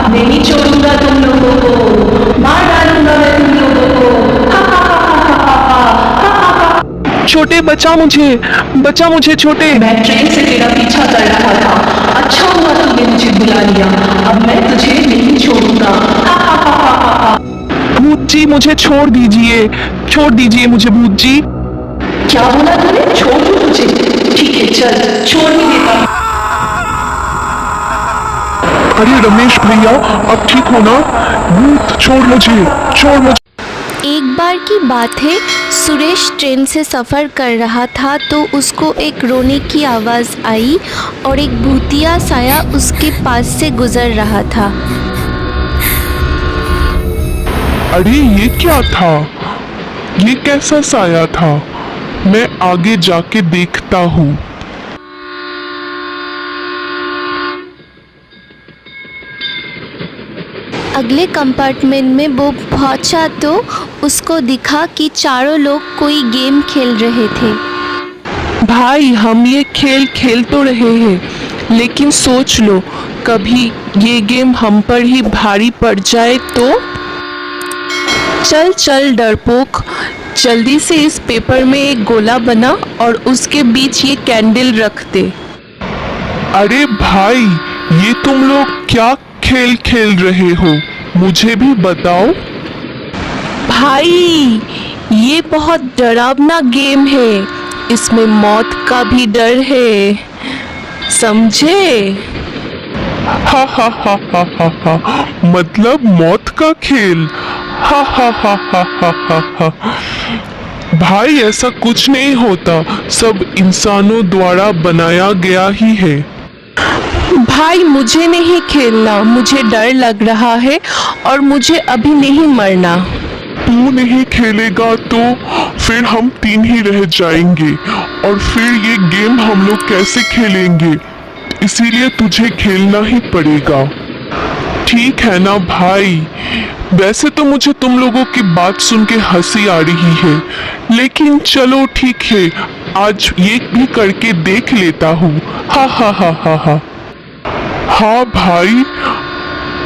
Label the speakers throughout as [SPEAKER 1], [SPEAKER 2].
[SPEAKER 1] नहीं छोड़ूंगा तुम लोगों को, मार डालूंगा मैं तुम लोगों को।
[SPEAKER 2] छोटे बचा मुझे छोटे।
[SPEAKER 1] मैं ट्रेन से तेरा पीछा कर रहा था, अच्छा हुआ तुमने मुझे बुला लिया, अब मैं तुझे नहीं छोड़ूंगा।
[SPEAKER 2] भूत जी मुझे छोड़ दीजिए मुझे भूत जी।
[SPEAKER 1] क्या बोला तूने? छोड़ दूं तुझे? ठीक है चल, छोड़ ही देता हूं।
[SPEAKER 2] अरे रमेश भैया, अब ठीक हो ना? भूत छोड़ मुझे।
[SPEAKER 3] एक बार की बात है, सुरेश ट्रेन से सफ़र कर रहा था तो उसको एक रोने की आवाज़ आई और एक भूतिया साया उसके पास से गुजर रहा था।
[SPEAKER 2] अरे ये क्या था? ये कैसा साया था? मैं आगे जाके देखता हूँ।
[SPEAKER 3] अगले कंपार्टमेंट में वो पहुंचा तो उसको दिखा कि चारों लोग कोई गेम खेल रहे थे।
[SPEAKER 2] भाई हम ये खेल तो रहे हैं, लेकिन सोच लो कभी ये गेम हम पर ही भारी पड़ जाए तो? चल डरपोक, जल्दी से इस पेपर में एक गोला बना और उसके बीच ये कैंडल रख दे। अरे भाई, ये तुम लोग क्या खेल रहे हो? मुझे भी बताओ। भाई ये बहुत डरावना गेम है, इसमें मौत का भी डर है, समझे? हा मतलब मौत का खेल? हा। भाई ऐसा कुछ नहीं होता, सब इंसानों द्वारा बनाया गया ही है। भाई मुझे नहीं खेलना, मुझे डर लग रहा है और मुझे अभी नहीं मरना। तू नहीं खेलेगा तो फिर हम 3 ही रह जाएंगे और फिर ये गेम हम लोग कैसे खेलेंगे? इसीलिए तुझे खेलना ही पड़ेगा। ठीक है ना भाई? वैसे तो मुझे तुम लोगों की बात सुन के हंसी आ रही है, लेकिन चलो ठीक है, आज ये भी करके देख लेता हूँ। हा। हाँ भाई,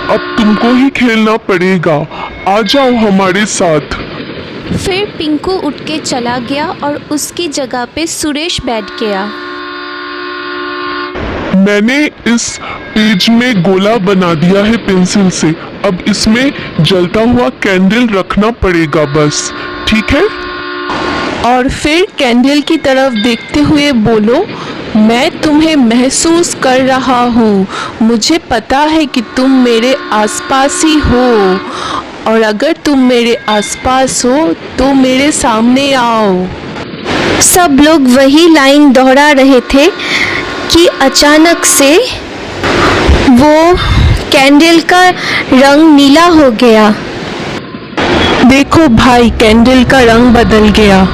[SPEAKER 2] अब तुमको ही खेलना पड़ेगा, आ जाओ हमारे साथ।
[SPEAKER 3] फिर पिंकू उठ के चला गया और उसकी जगह पे सुरेश बैठ गया।
[SPEAKER 2] मैंने इस पेज में गोला बना दिया है पेंसिल से, अब इसमें जलता हुआ कैंडल रखना पड़ेगा बस, ठीक है? और फिर कैंडल की तरफ देखते हुए बोलो, मैं तुम्हें महसूस कर रहा हूँ, मुझे पता है कि तुम मेरे आसपास ही हो, और अगर तुम मेरे आसपास हो तो मेरे सामने आओ।
[SPEAKER 3] सब लोग वही लाइन दोहरा रहे थे कि अचानक से वो कैंडल का रंग नीला हो गया।
[SPEAKER 2] देखो भाई, कैंडल का रंग बदल गया,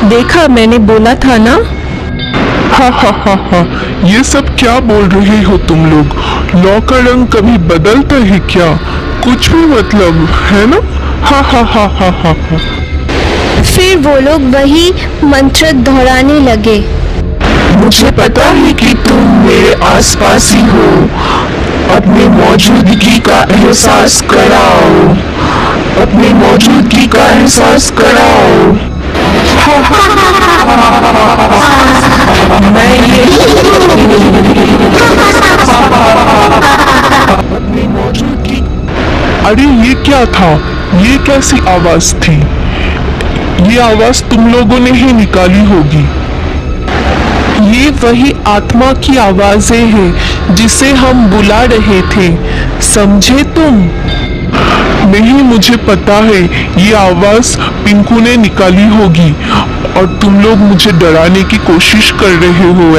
[SPEAKER 2] देखा मैंने बोला था ना? हा, ये सब क्या बोल रहे हो तुम लोग? लौ का रंग कभी बदलता है क्या? कुछ भी मतलब है ना? हा।
[SPEAKER 3] फिर वो लोग वही मंत्र दोहराने लगे।
[SPEAKER 2] मुझे पता है कि तुम मेरे आसपास ही हो, अपनी मौजूदगी का एहसास कराओ, अपनी मौजूदगी का एहसास कराओ। मैं ये अपनी मौजूदगी। अरे ये क्या था? ये कैसी आवाज थी? ये आवाज तुम लोगों ने ही निकाली होगी। ये वही आत्मा की आवाजें हैं जिसे हम बुला रहे थे, समझे तुम? नहीं, मुझे पता है ये आवाज पिंकू ने निकाली होगी और तुम लोग मुझे डराने की कोशिश कर रहे हो।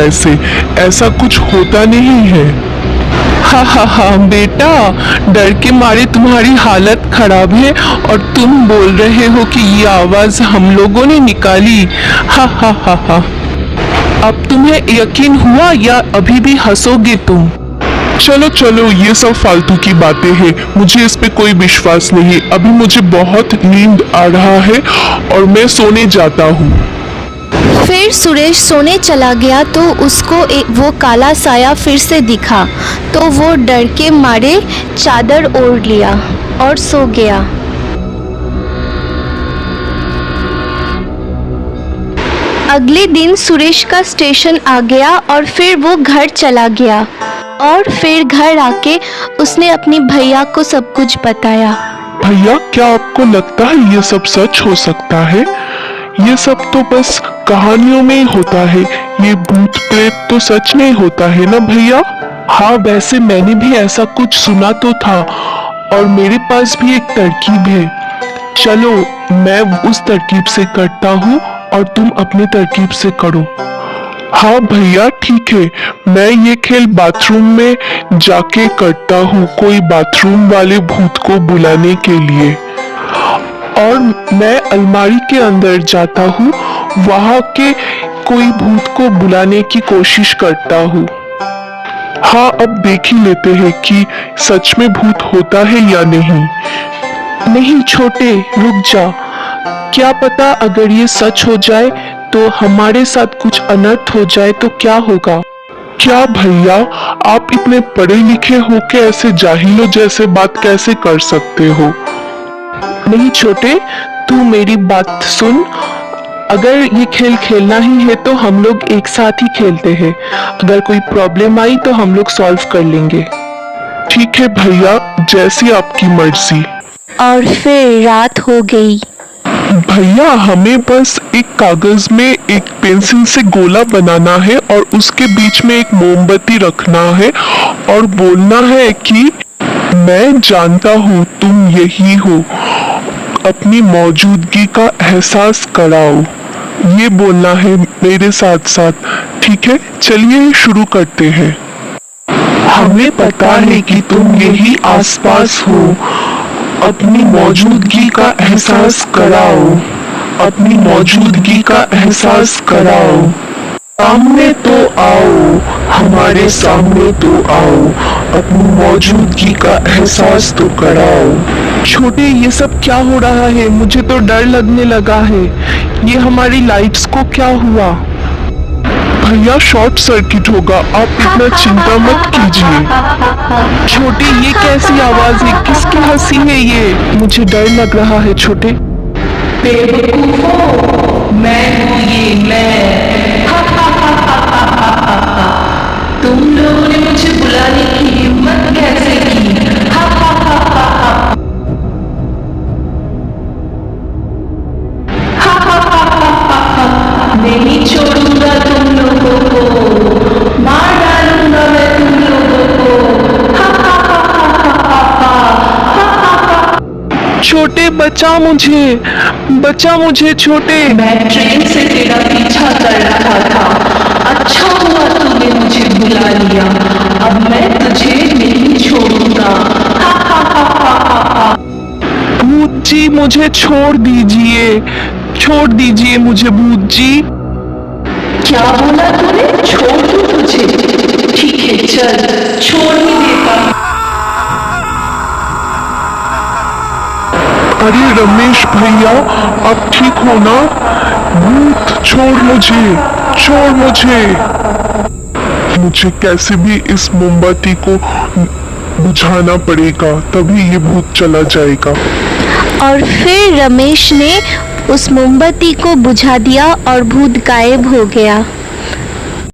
[SPEAKER 2] ऐसा कुछ होता नहीं है। हा बेटा, डर के मारे तुम्हारी हालत खराब है और तुम बोल रहे हो कि ये आवाज हम लोगों ने निकाली। हा। अब तुम्हें यकीन हुआ या अभी भी हंसोगे तुम? चलो, ये सब फालतू की बातें हैं, मुझे इस पे कोई विश्वास नहीं। अभी मुझे बहुत नींद आ रहा है और मैं सोने जाता हूँ।
[SPEAKER 3] फिर सुरेश सोने चला गया तो उसको वो काला साया फिर से दिखा, तो वो डर के मारे चादर ओढ़ लिया और सो गया। अगले दिन सुरेश का स्टेशन आ गया और फिर वो घर चला गया और फिर घर आके उसने अपनी भैया को सब कुछ बताया।
[SPEAKER 2] भैया, क्या आपको लगता है ये सब सच हो सकता है? ये सब तो बस कहानियों में ही होता है, ये भूत प्रेत तो सच नहीं होता है ना भैया? हाँ, वैसे मैंने भी ऐसा कुछ सुना तो था और मेरे पास भी एक तरकीब है। चलो, मैं उस तरकीब से करता हूँ और तुम अपनी तरकीब से करो। हाँ भैया, ठीक है, मैं ये खेल बाथरूम में जाके करता हूँ, कोई बाथरूम वाले भूत को बुलाने के लिए। और मैं अलमारी के अंदर जाता हूँ, वहाँ के कोई भूत को बुलाने की कोशिश करता हूँ। हाँ, अब देख ही लेते हैं कि सच में भूत होता है या नहीं। नहीं छोटे, रुक जा। क्या पता अगर ये सच हो जाए तो हमारे साथ कुछ अनर्थ हो जाए तो क्या होगा? क्या भैया, आप इतने पढ़े लिखे हो के ऐसे जाहिलों जैसे बात कैसे कर सकते हो? नहीं छोटे, तू मेरी बात सुन। अगर ये खेल खेलना ही है तो हम लोग एक साथ ही खेलते हैं। अगर कोई प्रॉब्लम आई तो हम लोग सॉल्व कर लेंगे। ठीक है भैया, जैसी आपकी मर्जी।
[SPEAKER 3] और फिर रात हो गई।
[SPEAKER 2] भैया, हमें बस एक कागज में एक पेंसिल से गोला बनाना है और उसके बीच में एक मोमबत्ती रखना है और बोलना है कि मैं जानता हूँ तुम यही हो, अपनी मौजूदगी का एहसास कराओ। ये बोलना है मेरे साथ साथ, ठीक है? चलिए शुरू करते हैं। हमें पता है कि तुम यही आसपास हो, अपनी मौजूदगी का एहसास कराओ, अपनी मौजूदगी का एहसास कराओ। सामने तो आओ, हमारे सामने तो आओ, अपनी मौजूदगी का एहसास तो कराओ। छोटे, ये सब क्या हो रहा है? मुझे तो डर लगने लगा है। ये हमारी लाइट्स को क्या हुआ? भैया, शॉर्ट सर्किट होगा, आप इतना चिंता मत कीजिए। छोटे, ये कैसी आवाज है? किसकी हंसी है ये? मुझे डर लग रहा है छोटे।
[SPEAKER 1] बेवकूफों, मैं हूँ ये मैं। तुम लोगों ने मुझे बुलाने की हिम्मत कैसे की? नहीं छोड़ूंगा तुम लोगों को, मार डालूंगा मैं तुम लोगों को।
[SPEAKER 2] छोटे, बचा मुझे छोटे।
[SPEAKER 1] मैं ट्रेन से तेरा पीछा कर रहा था, अच्छा हुआ तूने मुझे बुला लिया। अब मैं तुझे नहीं छोड़ूंगा।
[SPEAKER 2] भूत जी, मुझे छोड़ दीजिए मुझे भूत जी।
[SPEAKER 1] क्या बोला तूने? छोड़ दूं तुझे? ठीक है, चल, छोड़ ही देता हूं।
[SPEAKER 2] अरे रमेश भैया, आप ठीक हो ना? भूत, छोड़ मुझे कैसे भी इस मोमबत्ती को बुझाना पड़ेगा, तभी ये भूत चला जाएगा।
[SPEAKER 3] और फिर रमेश ने उस मोमबत्ती को बुझा दिया और भूत गायब हो गया।